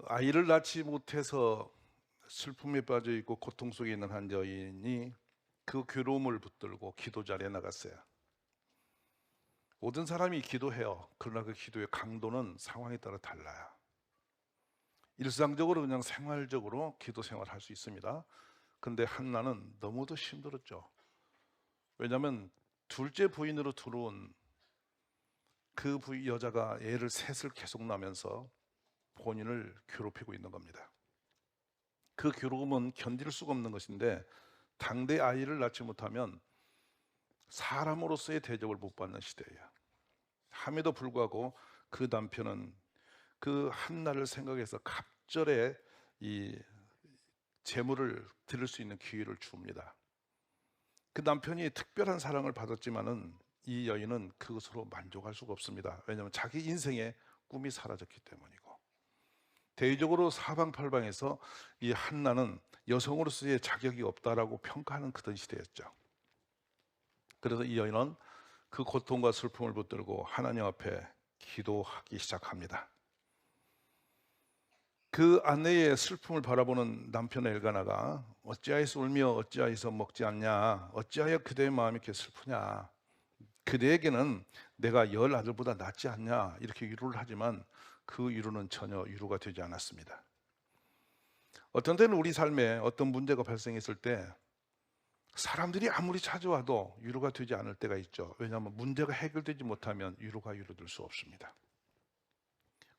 아이를 낳지 못해서 슬픔에 빠져 있고 고통 속에 있는 한 여인이 그 괴로움을 붙들고 기도 자리에 나갔어요. 모든 사람이 기도해요. 그러나 그 기도의 강도는 상황에 따라 달라요. 일상적으로 그냥 생활적으로 기도 생활을 할 수 있습니다. 근데 한나는 너무도 힘들었죠. 왜냐하면 둘째 부인으로 들어온 그 여자가 애를 셋을 계속 낳으면서 본인을 괴롭히고 있는 겁니다. 그 괴로움은 견딜 수가 없는 것인데 당대 아이를 낳지 못하면 사람으로서의 대접을 못 받는 시대예요. 함에도 불구하고 그 남편은 그 한나를 생각해서 갑절에 이 재물을 드릴 수 있는 기회를 줍니다. 그 남편이 특별한 사랑을 받았지만은 이 여인은 그것으로 만족할 수가 없습니다. 왜냐하면 자기 인생의 꿈이 사라졌기 때문이고, 대외적으로 사방팔방에서 이 한나는 여성으로서의 자격이 없다라고 평가하는 그런 시대였죠. 그래서 이 여인은 그 고통과 슬픔을 붙들고 하나님 앞에 기도하기 시작합니다. 그 아내의 슬픔을 바라보는 남편 엘가나가 어찌하여서 울며 어찌하여서 먹지 않냐, 어찌하여 그대의 마음이 이렇게 슬프냐, 그대에게는 내가 열 아들보다 낫지 않냐, 이렇게 위로를 하지만 그 위로는 전혀 위로가 되지 않았습니다. 어떤 때는 우리 삶에 어떤 문제가 발생했을 때 사람들이 아무리 찾아와도 위로가 되지 않을 때가 있죠. 왜냐하면 문제가 해결되지 못하면 위로가 위로될 수 없습니다.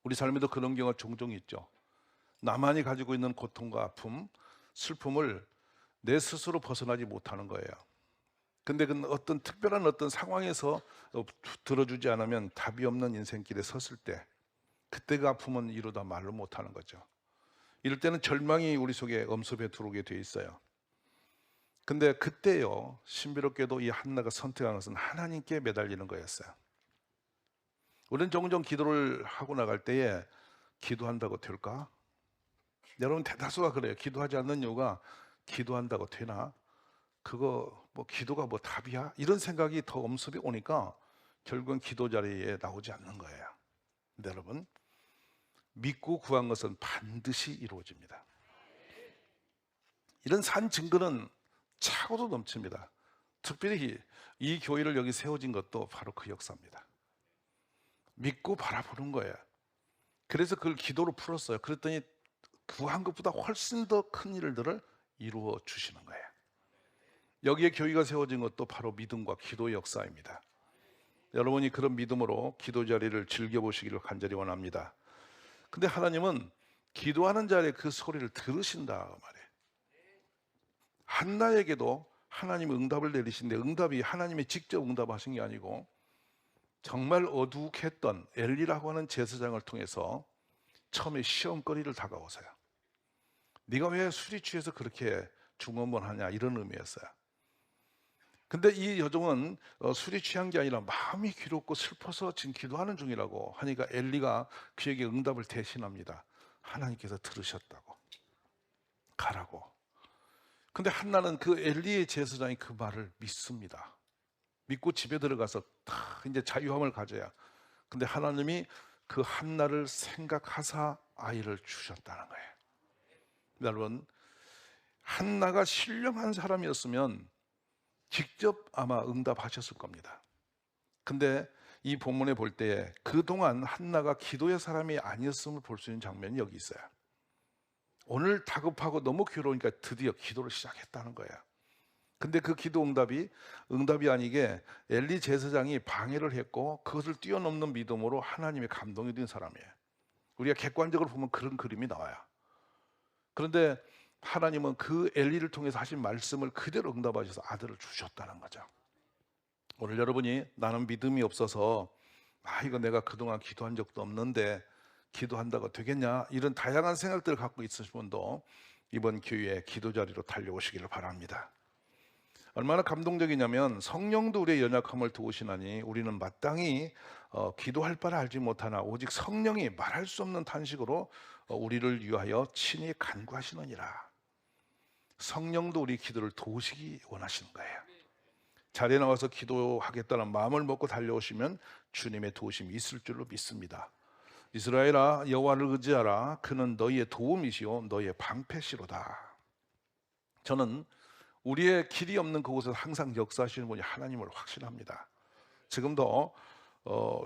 우리 삶에도 그런 경우가 종종 있죠. 나만이 가지고 있는 고통과 아픔, 슬픔을 내 스스로 벗어나지 못하는 거예요. 근데 그 어떤 특별한 어떤 상황에서 들어주지 않으면 답이 없는 인생길에 섰을 때, 그때 그 아픔은 이루다 말로 못하는 거죠. 이럴 때는 절망이 우리 속에 엄습해 들어오게 돼 있어요. 근데 그때요, 신비롭게도 이 한나가 선택한 것은 하나님께 매달리는 거였어요. 우리는 종종 기도를 하고 나갈 때에 기도한다고 될까? 여러분 대다수가 그래요. 기도하지 않는 이유가 기도한다고 되나? 그거 뭐 기도가 뭐 답이야? 이런 생각이 더 엄습이 오니까 결국은 기도 자리에 나오지 않는 거예요. 근데 여러분, 믿고 구한 것은 반드시 이루어집니다. 이런 산 증거는 차고도 넘칩니다. 특별히 이 교회를 여기 세워진 것도 바로 그 역사입니다. 믿고 바라보는 거예요. 그래서 그걸 기도로 풀었어요. 그랬더니 구한 것보다 훨씬 더 큰 일들을 이루어 주시는 거예요. 여기에 교회가 세워진 것도 바로 믿음과 기도의 역사입니다. 여러분이 그런 믿음으로 기도 자리를 즐겨보시기를 간절히 원합니다. 근데 하나님은 기도하는 자리에 그 소리를 들으신다 말이에요. 한나에게도 하나님이 응답을 내리신데, 응답이 하나님이 직접 응답하신 게 아니고 정말 어둑했던 엘리라고 하는 제사장을 통해서 처음에 시험거리를 다가오세요. 네가 왜 술이 취해서 그렇게 중언부언하냐, 이런 의미였어요. 근데 이 여종은 술이 취한 게 아니라 마음이 괴롭고 슬퍼서 지금 기도하는 중이라고 하니까 엘리가 그에게 응답을 대신합니다. 하나님께서 들으셨다고, 가라고. 근데 한나는 그 엘리의 제사장이 그 말을 믿습니다. 믿고 집에 들어가서 다 이제 자유함을 가져야. 근데 하나님이 그 한나를 생각하사 아이를 주셨다는 거예요. 여러분, 한나가 신령한 사람이었으면 직접 아마 응답하셨을 겁니다. 근데 이 본문에 볼 때 그동안 한나가 기도의 사람이 아니었음을 볼 수 있는 장면이 여기 있어요. 오늘 다급하고 너무 괴로우니까 드디어 기도를 시작했다는 거예요. 근데 그 기도 응답이 아니게 엘리 제사장이 방해를 했고 그것을 뛰어넘는 믿음으로 하나님의 감동이 된 사람이에요. 우리가 객관적으로 보면 그런 그림이 나와요. 그런데 하나님은 그 엘리를 통해서 하신 말씀을 그대로 응답하셔서 아들을 주셨다는 거죠. 오늘 여러분이 나는 믿음이 없어서 이거 내가 그동안 기도한 적도 없는데 기도한다고 되겠냐, 이런 다양한 생각들을 갖고 있으신 분도 이번 기회에 기도 자리로 달려오시기를 바랍니다. 얼마나 감동적이냐면 성령도 우리의 연약함을 도우시나니 우리는 마땅히 기도할 바를 알지 못하나 오직 성령이 말할 수 없는 탄식으로 우리를 위하여 친히 간구하시느니라. 성령도 우리 기도를 도우시기 원하시는 거예요. 자리에 나와서 기도하겠다는 마음을 먹고 달려오시면 주님의 도우심이 있을 줄로 믿습니다. 이스라엘아 여호와를 의지하라. 그는 너희의 도움이시요 너희의 방패시로다. 저는 우리의 길이 없는 그곳에서 항상 역사하시는 분이 하나님을 확신합니다. 지금도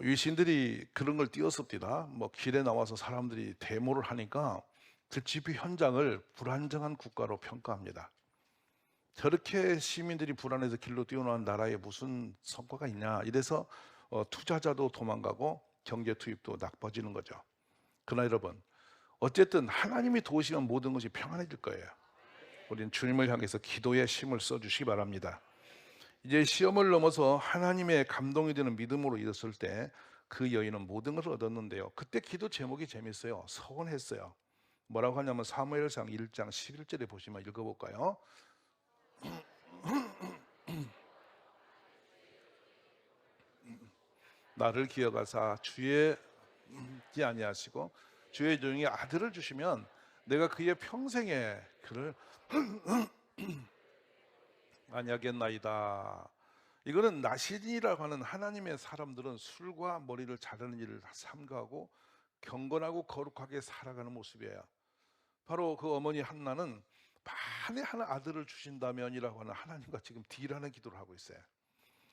위신들이 그런 걸 띄웠습니다. 뭐 길에 나와서 사람들이 데모를 하니까 그 집회 현장을 불안정한 국가로 평가합니다. 저렇게 시민들이 불안해서 길로 뛰어나온 나라에 무슨 성과가 있냐, 이래서 투자자도 도망가고 경제 투입도 나빠지는 거죠. 그러나 여러분, 어쨌든 하나님이 도우시면 모든 것이 평안해질 거예요. 우리는 주님을 향해서 기도의 힘을 써주시기 바랍니다. 이제 시험을 넘어서 하나님의 감동이 되는 믿음으로 일었을 때 그 여인은 모든 것을 얻었는데요. 그때 기도 제목이 재밌어요. 서원했어요. 뭐라고 하냐면 사무엘상 1장 11절에 보시면 읽어볼까요? 나를 기억하사 주의 아니하시고 주의 종에게 아들을 주시면 내가 그의 평생에 그를 아니하겠나이다. 이거는 나시린이라고 하는 하나님의 사람들은 술과 머리를 자르는 일을 삼가하고 경건하고 거룩하게 살아가는 모습이에요. 바로 그 어머니 한나는 만에 하나 아들을 주신다면이라고 하는 하나님과 지금 딜하는 기도를 하고 있어요.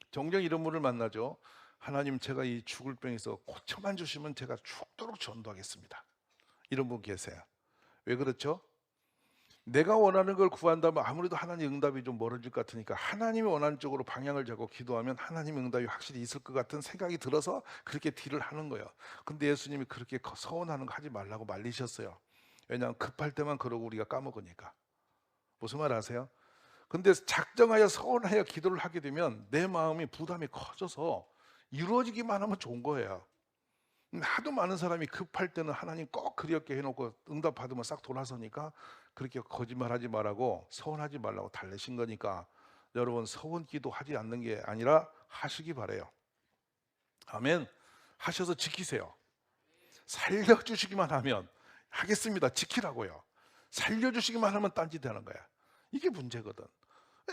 종종 이런 분을 만나죠. 하나님, 제가 이 죽을 병에서 고쳐만 주시면 제가 죽도록 전도하겠습니다. 이런 분 계세요. 왜 그렇죠? 내가 원하는 걸 구한다면 아무래도 하나님 응답이 좀 멀어질 것 같으니까 하나님이 원하는 쪽으로 방향을 잡고 기도하면 하나님 응답이 확실히 있을 것 같은 생각이 들어서 그렇게 딜을 하는 거예요. 근데 예수님이 그렇게 서운하는 거 하지 말라고 말리셨어요. 왜냐하면 급할 때만 그러고 우리가 까먹으니까. 무슨 말 아세요? 근데 작정하여 서운하여 기도를 하게 되면 내 마음이 부담이 커져서 이루어지기만 하면 좋은 거예요. 하도 많은 사람이 급할 때는 하나님 꼭 그렇게 해놓고 응답 받으면 싹 돌아서니까 그렇게 거짓말하지 말라고, 서운하지 말라고 달래신 거니까 여러분, 서운 기도하지 않는 게 아니라 하시기 바래요. 아멘. 하셔서 지키세요. 살려주시기만 하면 하겠습니다. 지키라고요. 살려주시기만 하면 딴짓하는 거야. 이게 문제거든.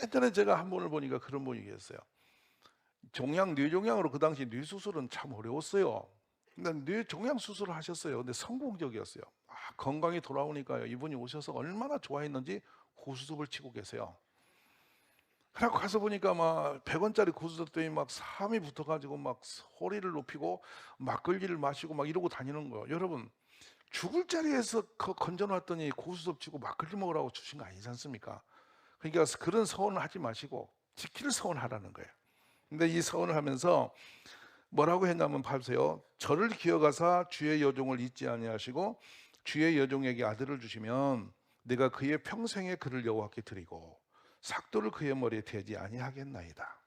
예전에 제가 한 분을 보니까 그런 분이 계셨어요. 뇌종양으로 그 당시 뇌 수술은 참 어려웠어요. 근데 뇌 종양 수술을 하셨어요. 근데 성공적이었어요. 건강이 돌아오니까요. 이분이 오셔서 얼마나 좋아했는지 고수톱을 치고 계세요. 그래서 가서 보니까 막 100원짜리 고수톱 때문에 막 삼이 붙어가지고 막 소리를 높이고 막걸리를 마시고 막 이러고 다니는 거예요. 여러분, 죽을 자리에서 건져놨더니 고수톱 치고 막걸리 먹으라고 주신 거 아니지 않습니까? 그러니까 그런 서원을 하지 마시고 지킬 서원하라는 거예요. 근데 이 서원을 하면서 뭐라고 했냐면 봐주세요. 저를 기억하사 주의 여종을 잊지 아니하시고 주의 여종에게 아들을 주시면 내가 그의 평생에 그를 여호와께 드리고 삭도를 그의 머리에 대지 아니하겠나이다.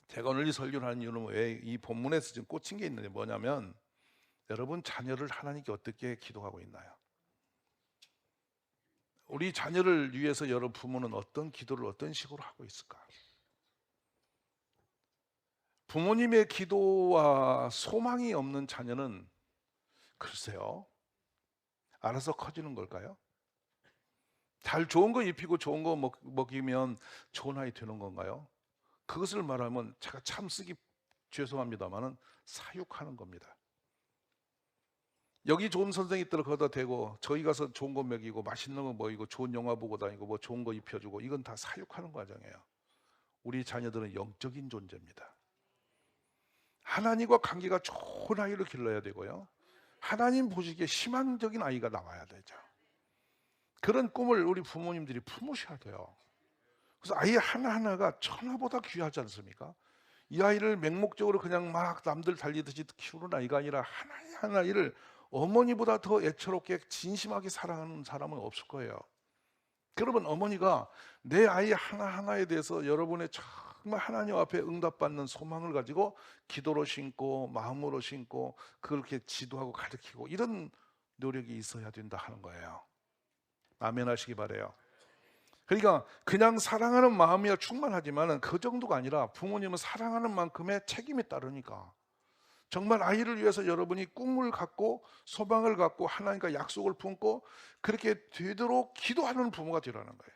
제가 오늘 이 설교를 하는 이유는 왜 이 본문에서 지금 꽂힌 게 있는데 뭐냐면, 여러분 자녀를 하나님께 어떻게 기도하고 있나요? 우리 자녀를 위해서 여러분 부모는 어떤 기도를 어떤 식으로 하고 있을까? 부모님의 기도와 소망이 없는 자녀는 글쎄요, 알아서 커지는 걸까요? 잘 좋은 거 입히고 좋은 거 먹이면 좋은 아이 되는 건가요? 그것을 말하면 제가 참 쓰기 죄송합니다만은 사육하는 겁니다. 여기 좋은 선생이 있더라 거기다 대고 저희 가서 좋은 거 먹이고 맛있는 거 먹이고 좋은 영화 보고 다니고 뭐 좋은 거 입혀주고, 이건 다 사육하는 과정이에요. 우리 자녀들은 영적인 존재입니다. 하나님과 관계가 좋은 아이를 길러야 되고요, 하나님 보시기에 희망적인 아이가 나와야 되죠. 그런 꿈을 우리 부모님들이 품으셔야 돼요. 그래서 아이 하나하나가 천하보다 귀하지 않습니까? 이 아이를 맹목적으로 그냥 막 남들 달리듯이 키우는 아이가 아니라 하나의 하나를 어머니보다 더 애처롭게 진심하게 사랑하는 사람은 없을 거예요. 그러면 어머니가 내 아이 하나하나에 대해서 여러분의 정말 하나님 앞에 응답받는 소망을 가지고 기도로 심고 마음으로 심고 그렇게 지도하고 가르치고 이런 노력이 있어야 된다 하는 거예요. 아멘 하시기 바라요. 그러니까 그냥 사랑하는 마음이야 충만하지만 그 정도가 아니라 부모님은 사랑하는 만큼의 책임이 따르니까 정말 아이를 위해서 여러분이 꿈을 갖고 소망을 갖고 하나님과 약속을 품고 그렇게 되도록 기도하는 부모가 되라는 거예요.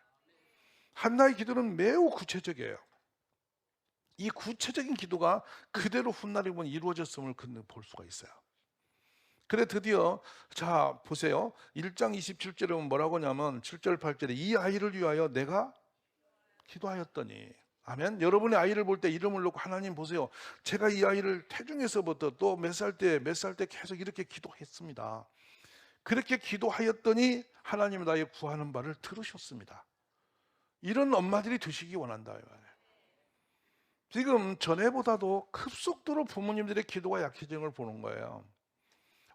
한나의 기도는 매우 구체적이에요. 이 구체적인 기도가 그대로 훗날에 보면 이루어졌음을 볼 수가 있어요. 그래 드디어 자 보세요. 1장 27절에 보면 뭐라고 하냐면 7절 8절에 이 아이를 위하여 내가 기도하였더니, 아멘. 여러분의 아이를 볼 때 이름을 놓고 하나님 보세요. 제가 이 아이를 태중에서부터 또 몇 살 때 계속 이렇게 기도했습니다. 그렇게 기도하였더니 하나님은 나의 구하는 바를 들으셨습니다. 이런 엄마들이 되시기 원한다. 지금 전에보다도 급속도로 부모님들의 기도가 약해지는 걸 보는 거예요.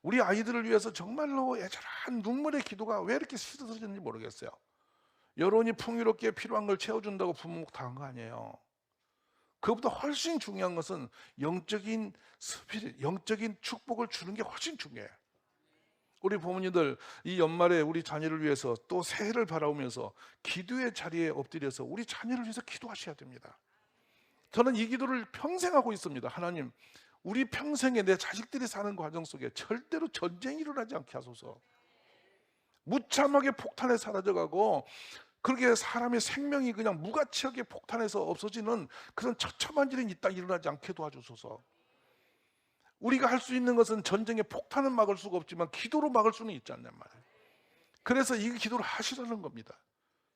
우리 아이들을 위해서 정말로 애절한 눈물의 기도가 왜 이렇게 쏟아지는지 모르겠어요. 여론이 풍요롭게 필요한 걸 채워준다고 부모가 다 한 거 아니에요. 그것보다 훨씬 중요한 것은 영적인 스피릿, 영적인 축복을 주는 게 훨씬 중요해요. 우리 부모님들 이 연말에 우리 자녀를 위해서 또 새해를 바라보면서 기도의 자리에 엎드려서 우리 자녀를 위해서 기도하셔야 됩니다. 저는 이 기도를 평생 하고 있습니다. 하나님, 우리 평생에 내 자식들이 사는 과정 속에 절대로 전쟁이 일어나지 않게 하소서. 무참하게 폭탄에 사라져가고 그렇게 사람의 생명이 그냥 무가치하게 폭탄에서 없어지는 그런 처참한 일이 이 땅에 일어나지 않게 도와주소서. 우리가 할 수 있는 것은 전쟁의 폭탄은 막을 수가 없지만 기도로 막을 수는 있지 않냔 말이에요. 그래서 이 기도를 하시라는 겁니다.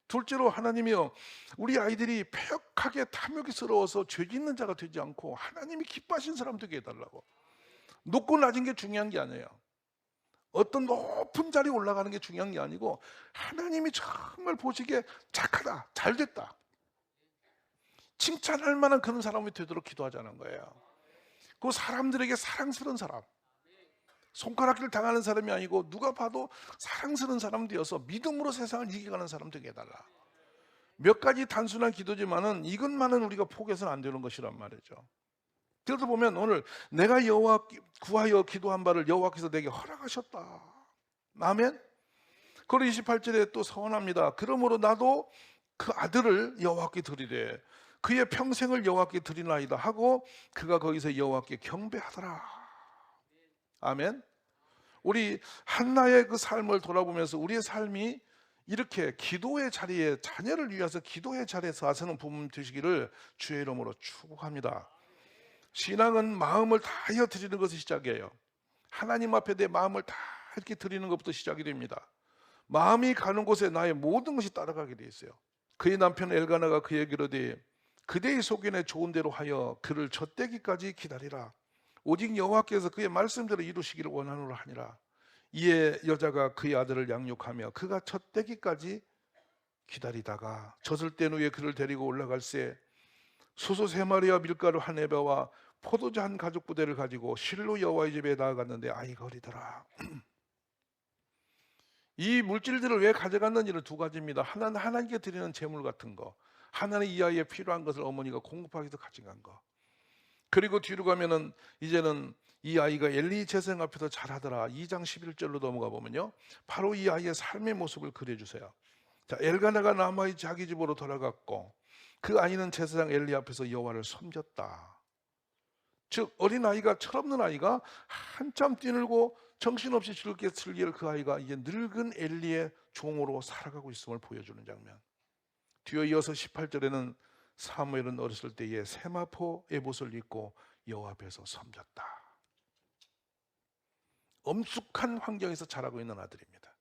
둘째로 하나님이요, 우리 아이들이 패역하게 탐욕스러워서 죄 짓는 자가 되지 않고 하나님이 기뻐하신 사람 되게 해달라고. 높고 낮은 게 중요한 게 아니에요. 어떤 높은 자리에 올라가는 게 중요한 게 아니고 하나님이 정말 보시기에 착하다, 잘됐다, 칭찬할 만한 그런 사람이 되도록 기도하자는 거예요. 그 사람들에게 사랑스러운 사람, 손가락질 당하는 사람이 아니고 누가 봐도 사랑스러운 사람 되어서 믿음으로 세상을 이겨가는 사람 되게 해달라. 몇 가지 단순한 기도지만은 이것만은 우리가 포기해서는 안 되는 것이란 말이죠. 그래서 보면 오늘 내가 여호와 구하여 기도한 바를 여호와께서 내게 허락하셨다. 아멘. 그리고 28절에 또 서원합니다. 그러므로 나도 그 아들을 여호와께 드리되 그의 평생을 여호와께 드리나이다 하고 그가 거기서 여호와께 경배하더라. 아멘. 우리 한나의 그 삶을 돌아보면서 우리의 삶이 이렇게 기도의 자리에, 자녀를 위해서 기도의 자리에서 하시는 부모 되시기를 주의 이름으로 축복합니다. 신앙은 마음을 다하여 드리는 것이 시작이에요. 하나님 앞에 내 마음을 다 이렇게 드리는 것부터 시작이 됩니다. 마음이 가는 곳에 나의 모든 것이 따라가게 돼 있어요. 그의 남편 엘가나가 그에게 이르되 그대의 소견에 좋은 대로 하여 그를 젖대기까지 기다리라. 오직 여호와께서 그의 말씀대로 이루시기를 원하노라 하니라. 이에 여자가 그의 아들을 양육하며 그가 젖대기까지 기다리다가 젖을 뗀 후에 그를 데리고 올라갈새 소소 3마리와 밀가루 1에바와 포도주 1가죽 부대를 가지고 실로 여호와의 집에 나아갔는데 아이가 어리더라. 이 물질들을 왜 가져갔는지는 2가지입니다. 하나는 하나님께 드리는 제물 같은 거, 하나는 이 아이에 필요한 것을 어머니가 공급하기 위해서 가져간 거. 그리고 뒤로 가면은 이제는 이 아이가 엘리 제사장 앞에서 잘하더라. 2장 11절로 넘어가 보면요, 바로 이 아이의 삶의 모습을 그려주세요. 자, 엘가나가 남아의 자기 집으로 돌아갔고 그 아이는 제사장 엘리 앞에서 여호와를 섬겼다. 즉 어린아이가, 철없는 아이가 한참 뛰놀고 정신없이 즐겁게 즐길 그 아이가 이제 늙은 엘리의 종으로 살아가고 있음을 보여주는 장면. 뒤에 이어서 18절에는 사무엘은 어렸을 때에 세마포 에봇을 입고 여호와 앞에서 섬겼다. 엄숙한 환경에서 자라고 있는 아들입니다.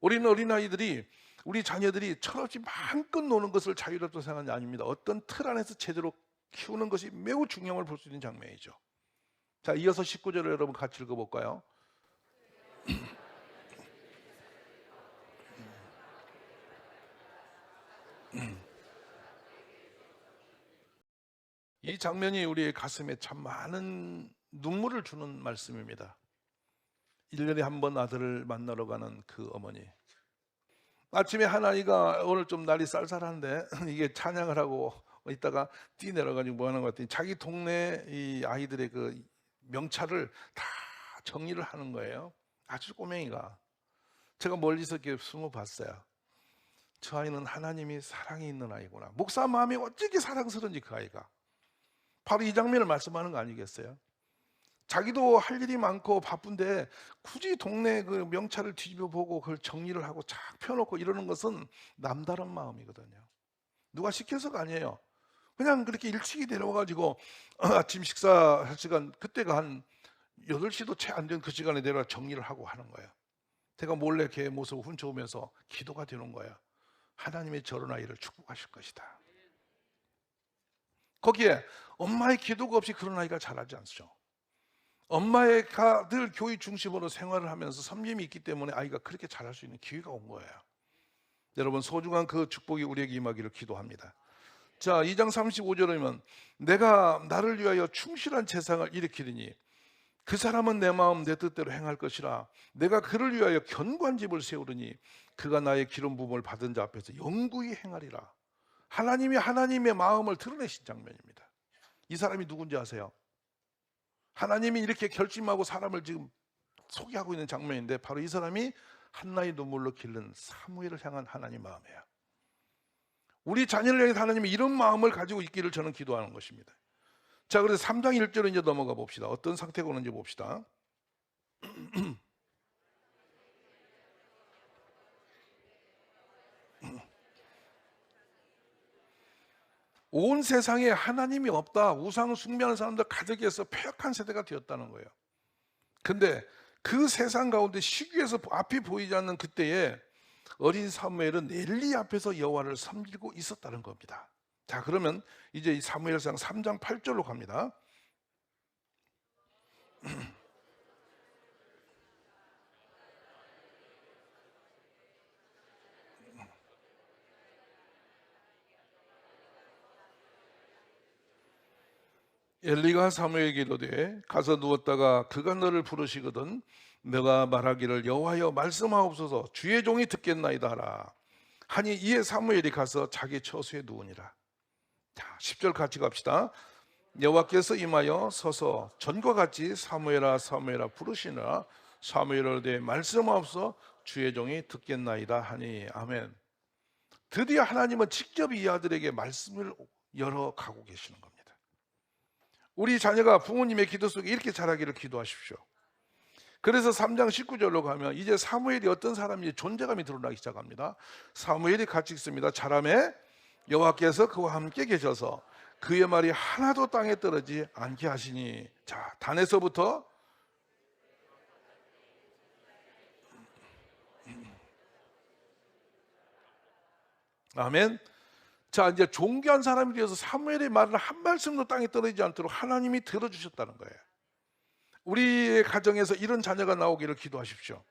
우리는 어린아이들이, 우리 자녀들이 철없이 마음껏 노는 것을 자유롭다고 생각하는 게 아닙니다. 어떤 틀 안에서 제대로 키우는 것이 매우 중요함을 볼 수 있는 장면이죠. 자, 이어서 19절을 여러분 같이 읽어볼까요? 이 장면이 우리의 가슴에 참 많은 눈물을 주는 말씀입니다. 1년에 한 번 아들을 만나러 가는 그 어머니. 아침에 한 아이가 오늘 좀 날이 쌀쌀한데 이게 찬양을 하고 있다가 뛰내려가지고 뭐 하는 것 같더니 자기 동네 이 아이들의 그 명찰을 다 정리를 하는 거예요. 아주 꼬맹이가. 제가 멀리서 이렇게 숨어 봤어요. 저 아이는 하나님이 사랑이 있는 아이구나. 목사 마음이 어떻게 사랑스러운지 그 아이가. 바로 이 장면을 말씀하는 거 아니겠어요? 자기도 할 일이 많고 바쁜데 굳이 동네 그 명찰을 뒤집어 보고 그걸 정리를 하고 쫙 펴놓고 이러는 것은 남다른 마음이거든요. 누가 시켜서가 아니에요. 그냥 그렇게 일찍이 내려와가지고 아침 식사할 시간, 그때가 한 8시도 채 안 된 그 시간에 내가 정리를 하고 하는 거야. 내가 몰래 걔 모습을 훔쳐오면서 기도가 되는 거야. 하나님의 저런 아이를 축복하실 것이다. 거기에 엄마의 기도가 없이 그런 아이가 자라지 않죠. 엄마의 늘 교회 중심으로 생활을 하면서 섬김이 있기 때문에 아이가 그렇게 자랄 수 있는 기회가 온 거예요. 여러분, 소중한 그 축복이 우리에게 임하기를 기도합니다. 자, 2장 35절이면 내가 나를 위하여 충실한 재상을 일으키리니 그 사람은 내 마음 내 뜻대로 행할 것이라. 내가 그를 위하여 견관집을 세우리니 그가 나의 기름 부음을 받은 자 앞에서 영구히 행하리라. 하나님이 하나님의 마음을 드러내신 장면입니다. 이 사람이 누군지 아세요? 하나님이 이렇게 결심하고 사람을 지금 소개하고 있는 장면인데, 바로 이 사람이 한나의 눈물로 기른 사무엘을 향한 하나님 마음이에요. 우리 자녀를 향해 하나님이 이런 마음을 가지고 있기를 저는 기도하는 것입니다. 자, 그래서 3장 1절로 이제 넘어가 봅시다. 어떤 상태가 오는지 봅시다. 온 세상에 하나님이 없다, 우상 숭배하는 사람들 가득해서 폐역한 세대가 되었다는 거예요. 근데 그 세상 가운데 시기에서 앞이 보이지 않는 그때에 어린 사무엘은 엘리 앞에서 여호와를 섬기고 있었다는 겁니다. 자, 그러면 이제 이 사무엘상 3장 8절로 갑니다. 엘리가 사무엘에게 이르되 가서 누웠다가 그가 너를 부르시거든 너가 말하기를 여호와여 말씀하옵소서 주의 종이 듣겠나이다 하라. 하니 이에 사무엘이 가서 자기 처소에 누우니라. 자, 10절 같이 갑시다. 여호와께서 임하여 서서 전과 같이 사무엘아 사무엘아 부르시니라. 사무엘을 내 말씀하옵소서 주의 종이 듣겠나이다 하니. 아멘. 드디어 하나님은 직접 이 아들에게 말씀을 열어가고 계시는 겁니다. 우리 자녀가 부모님의 기도 속에 이렇게 자라기를 기도하십시오. 그래서 3장 19절로 가면 이제 사무엘이 어떤 사람인지 존재감이 드러나기 시작합니다. 사무엘이 같이 있습니다. 자라매 여호와께서 그와 함께 계셔서 그의 말이 하나도 땅에 떨어지지 않게 하시니. 자, 단에서부터 아멘. 자, 이제 존귀한 사람이 되어서 사무엘의 말을 한 말씀도 땅에 떨어지지 않도록 하나님이 들어주셨다는 거예요. 우리의 가정에서 이런 자녀가 나오기를 기도하십시오.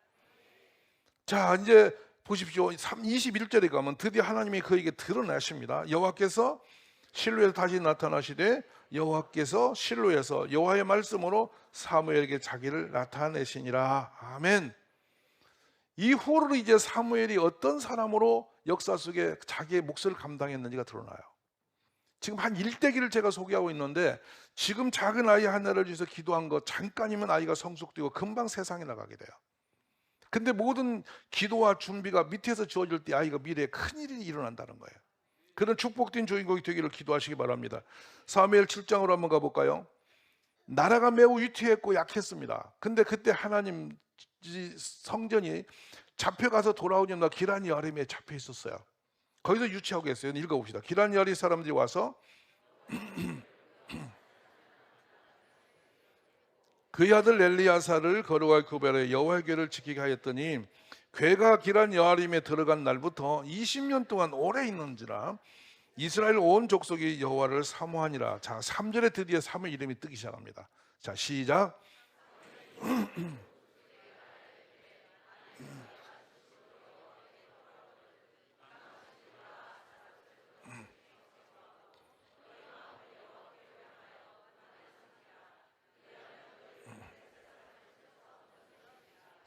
자, 이제 보십시오. 21절에 가면 드디어 하나님이 그에게 드러나십니다. 여호와께서 실로에서 다시 나타나시되 여호와께서 실로에서 여호와의 말씀으로 사무엘에게 자기를 나타내시니라. 아멘. 이후로 이제 사무엘이 어떤 사람으로 역사 속에 자기의 몫을 감당했는지가 드러나요. 지금 한 일대기를 제가 소개하고 있는데 지금 작은 아이 하나를 위해서 기도한 거 잠깐이면 아이가 성숙되고 금방 세상에 나가게 돼요. 근데 모든 기도와 준비가 밑에서 주어질 때 아이가 미래에 큰일이 일어난다는 거예요. 그런 축복된 주인공이 되기를 기도하시기 바랍니다. 사무엘 7장으로 한번 가볼까요? 나라가 매우 위태했고 약했습니다. 근데 그때 하나님 성전이 잡혀가서 돌아오는 날 기란 여림에 잡혀 있었어요. 거기서 유치하고 있어요. 읽어봅시다. 기란 여리 사람들이 와서 그의 아들 엘리야사를 거룩하게 구별해 여호와의 궤를 지키게 하였더니 궤가 기란 여림에 들어간 날부터 20년 동안 오래 있는지라 이스라엘 온 족속이 여호와를 사모하니라. 자, 3절에 드디어 사무엘 이름이 뜨기 시작합니다. 자, 시작.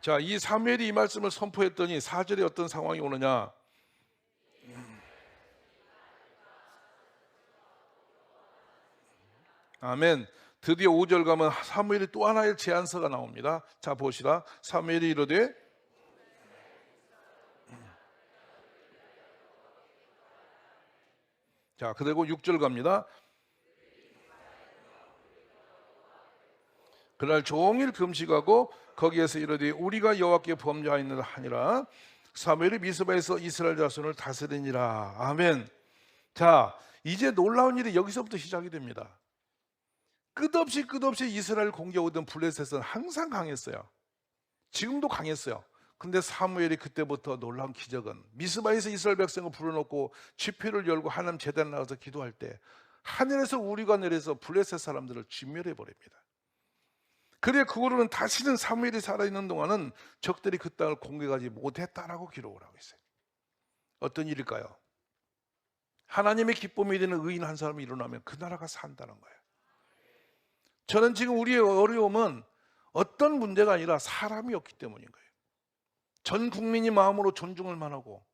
자, 이 사무엘이 이 말씀을 선포했더니 4절에 어떤 상황이 오느냐? 아멘. 드디어 5절 가면 사무엘이 또 하나의 제안서가 나옵니다. 자, 보시라. 사무엘이 이르되 자, 그리고 6절 갑니다. 그날 종일 금식하고 거기에서 이르되 우리가 여호와께 범죄하였느라 하니라. 사무엘이 미스바에서 이스라엘 자손을 다스리니라. 아멘. 자, 이제 놀라운 일이 여기서부터 시작이 됩니다. 끝없이 이스라엘 공격하던 블레셋은 항상 강했어요. 지금도 강했어요. 근데 사무엘이 그때부터 놀라운 기적은, 미스바에서 이스라엘 백성을 불러놓고 집회를 열고 하나님 제단에 나가서 기도할 때 하늘에서 우리가 내려서 블레셋 사람들을 진멸해 버립니다. 그래 그거로는 다시는 사무엘이 살아있는 동안은 적들이 그 땅을 공격하지 못했다라고 기록을 하고 있어요. 어떤 일일까요? 하나님의 기쁨이 되는 의인 한 사람이 일어나면 그 나라가 산다는 거예요. 저는 지금 우리의 어려움은 어떤 문제가 아니라 사람이 없기 때문인 거예요. 전 국민이 마음으로 존중을 만하고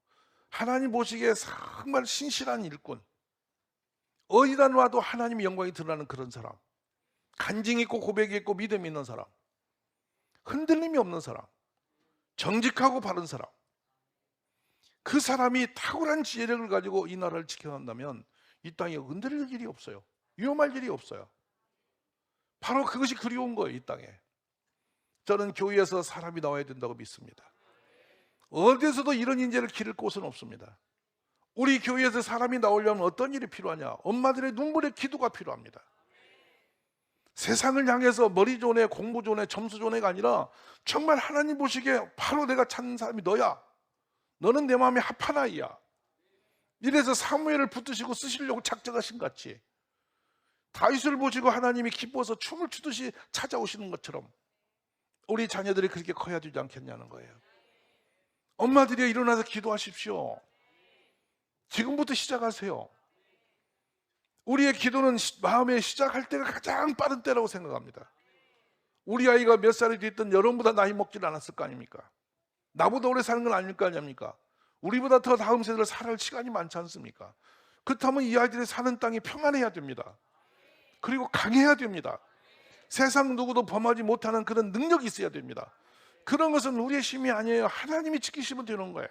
하나님 보시기에 정말 신실한 일꾼, 어디다 놔도 하나님의 영광이 드러나는 그런 사람, 간증이 있고 고백이 있고 믿음이 있는 사람, 흔들림이 없는 사람, 정직하고 바른 사람, 그 사람이 탁월한 지혜력을 가지고 이 나라를 지켜간다면 이 땅에 흔들릴 일이 없어요. 위험할 일이 없어요. 바로 그것이 그리운 거예요. 이 땅에. 저는 교회에서 사람이 나와야 된다고 믿습니다. 어디에서도 이런 인재를 기를 곳은 없습니다. 우리 교회에서 사람이 나오려면 어떤 일이 필요하냐? 엄마들의 눈물의 기도가 필요합니다. 세상을 향해서 머리 좋은 애, 공부 좋은 애, 점수 좋은 애가 아니라 정말 하나님 보시기에 바로 내가 찾는 사람이 너야. 너는 내 마음에 합한 아이야. 이래서 사무엘을 붙드시고 쓰시려고 작정하신 것 같이 다윗을 보시고 하나님이 기뻐서 춤을 추듯이 찾아오시는 것처럼 우리 자녀들이 그렇게 커야 되지 않겠냐는 거예요. 엄마들이 일어나서 기도하십시오. 지금부터 시작하세요. 우리의 기도는 마음에 시작할 때가 가장 빠른 때라고 생각합니다. 우리 아이가 몇 살이 됐든 여러분보다 나이 먹질 않았을 거 아닙니까? 나보다 오래 사는 건 아닐 거 아닙니까? 우리보다 더 다음 세대를 살아갈 시간이 많지 않습니까? 그렇다면 이 아이들이 사는 땅이 평안해야 됩니다. 그리고 강해야 됩니다. 세상 누구도 범하지 못하는 그런 능력이 있어야 됩니다. 그런 것은 우리의 힘이 아니에요. 하나님이 지키시면 되는 거예요.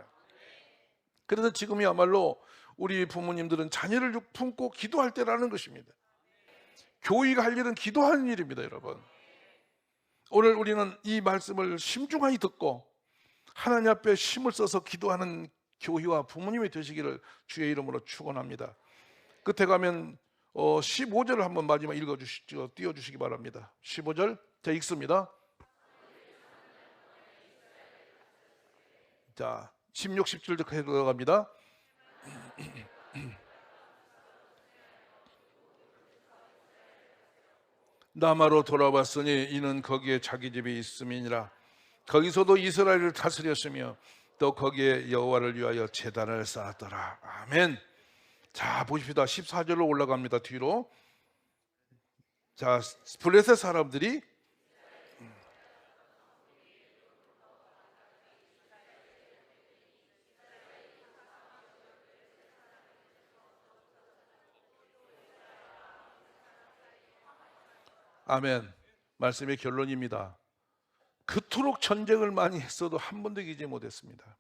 그래서 지금이야말로 우리 부모님들은 자녀를 품고 기도할 때라는 것입니다. 교회가 할 일은 기도하는 일입니다, 여러분. 오늘 우리는 이 말씀을 심중하게 듣고 하나님 앞에 힘을 써서 기도하는 교회와 부모님이 되시기를 주의 이름으로 축원합니다. 끝에 가면 15절을 한번 마지막 읽어주시죠. 띄워주시기 바랍니다. 15절 제가 읽습니다. 자, 16, 17절 들어갑니다. 라마로 돌아왔으니 이는 거기에 자기 집이 있음이니라. 거기서도 이스라엘을 다스렸으며 또 거기에 여호와를 위하여 제단을 쌓았더라. 아멘. 자, 보십시다. 14절로 올라갑니다. 뒤로. 자, 블레셋 사람들이 아멘. 말씀의 결론입니다. 그토록 전쟁을 많이 했어도 한 번도 이기지 못했습니다.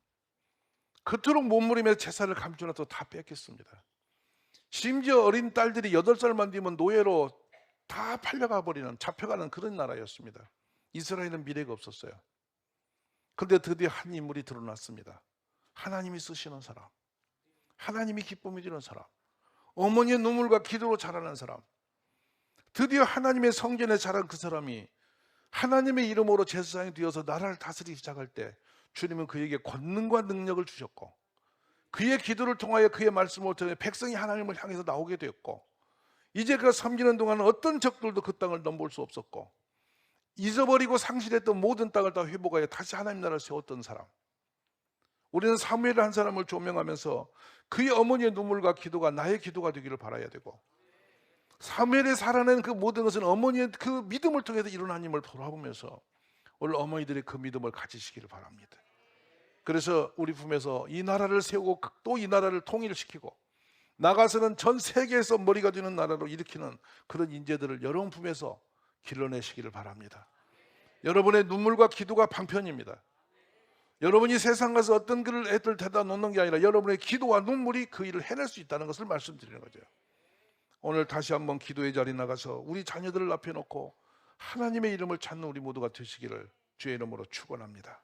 그토록 몸부림에 제사를 감춰놔도 다 뺏겼습니다. 심지어 어린 딸들이 8살만 되면 노예로 다 팔려가 버리는, 잡혀가는 그런 나라였습니다. 이스라엘은 미래가 없었어요. 그런데 드디어 한 인물이 드러났습니다. 하나님이 쓰시는 사람, 하나님이 기쁨이 되는 사람, 어머니의 눈물과 기도로 자라는 사람, 드디어 하나님의 성전에 자란 그 사람이 하나님의 이름으로 제사장이 되어서 나라를 다스리기 시작할 때 주님은 그에게 권능과 능력을 주셨고, 그의 기도를 통하여 그의 말씀을 통해 백성이 하나님을 향해서 나오게 되었고, 이제 그가 섬기는 동안은 어떤 적들도 그 땅을 넘볼 수 없었고, 잊어버리고 상실했던 모든 땅을 다 회복하여 다시 하나님 나라를 세웠던 사람. 우리는 사무엘 한 사람을 조명하면서 그의 어머니의 눈물과 기도가 나의 기도가 되기를 바라야 되고, 사무엘이 살아낸 그 모든 것은 어머니의 그 믿음을 통해서 이룬 하나님을 돌아보면서 오늘 어머니들이 그 믿음을 가지시기를 바랍니다. 그래서 우리 품에서 이 나라를 세우고 또 이 나라를 통일시키고 나가서는 전 세계에서 머리가 되는 나라로 일으키는 그런 인재들을 여러분 품에서 길러내시기를 바랍니다. 여러분의 눈물과 기도가 방편입니다. 여러분이 세상 가서 어떤 글을 애들 대다 놓는 게 아니라 여러분의 기도와 눈물이 그 일을 해낼 수 있다는 것을 말씀드리는 거죠. 오늘 다시 한번 기도의 자리에 나가서 우리 자녀들을 앞에 놓고 하나님의 이름을 찾는 우리 모두가 되시기를 주의 이름으로 축원합니다.